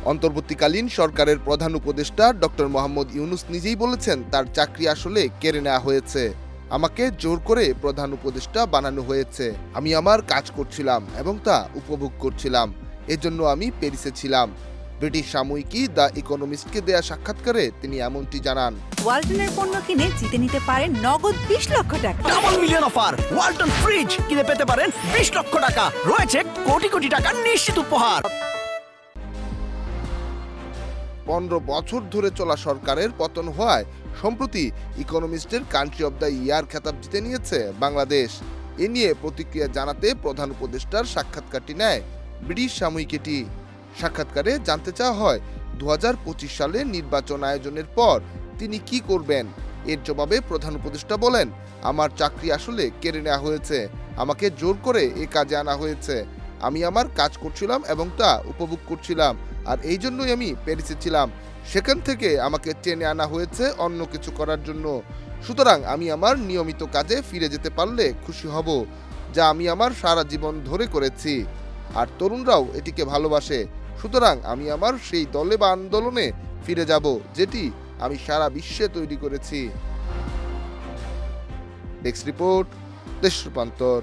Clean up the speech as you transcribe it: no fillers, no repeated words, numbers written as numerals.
অন্তর্বর্তীকালীন সরকারের প্রধান উপদেষ্টা ডক্টর মোহাম্মদ ইউনূস নিজেই বলেছেন তার চাকরি আসলে কেড়ে নেওয়া হয়েছে। আমাকে জোর করে প্রধান উপদেষ্টা বানানো হয়েছে। আমি আমার কাজ করছিলাম এবং তা উপভোগ করছিলাম। এজন্য আমি প্যারিসে ছিলাম। ব্রিটিশ সাময়িকী দ্য ইকোনমিস্টকে দেয়া সাক্ষাৎকারে তিনি এমনটি জানান। ওয়ালটনের পণ্য কিনে জিতে নিতে পারেন নগদ 20 লক্ষ টাকা। Double million offer! Walton fridge কিনে পেতে পারেন 20 লক্ষ টাকা। রয়েছে কোটি কোটি টাকার নিশ্চিত উপহার। 15 বছর ধরে চলা সরকারের পতন হওয়ায় সম্প্রতি ইকোনমিস্টের কান্ট্রি অব দ্য ইয়ার খেতাব জিতে নিয়েছে বাংলাদেশ। এ নিয়ে প্রতিক্রিয়া জানাতে প্রধান উপদেষ্টার সাক্ষাৎকারটি নেয় ব্রিটিশ সাময়িকীটি। সাক্ষাৎকারে জানতে চাওয়া হয় 2025 সালে নির্বাচন আয়োজনের পর তিনি কি করবেন। এর জবাবে প্রধান উপদেষ্টা বলেন, আমার চাকরি আসলে কেড়ে নেওয়া হয়েছে। আমাকে জোর করে এ কাজে আনা হয়েছে। আমি আমার কাজ করছিলাম এবং তা উপভোগ করছিলাম, আর এই জন্যই আমি প্যারিসে ছিলাম। সেখান থেকে আমাকে টেনে আনা হয়েছে অন্য কিছু করার জন্য। সুতরাং আমি আমার নিয়মিত কাজে ফিরে যেতে পারলে খুশি হব, যা আমি আমার সারা জীবন ধরে করেছি। আর তরুণরাও এটিকে ভালোবাসে। সুতরাং আমি আমার সেই দলে বা আন্দোলনে ফিরে যাব, যেটি আমি সারা বিশ্বে তৈরি করেছি। ডেস্ক রিপোর্ট, দেশ রূপান্তর।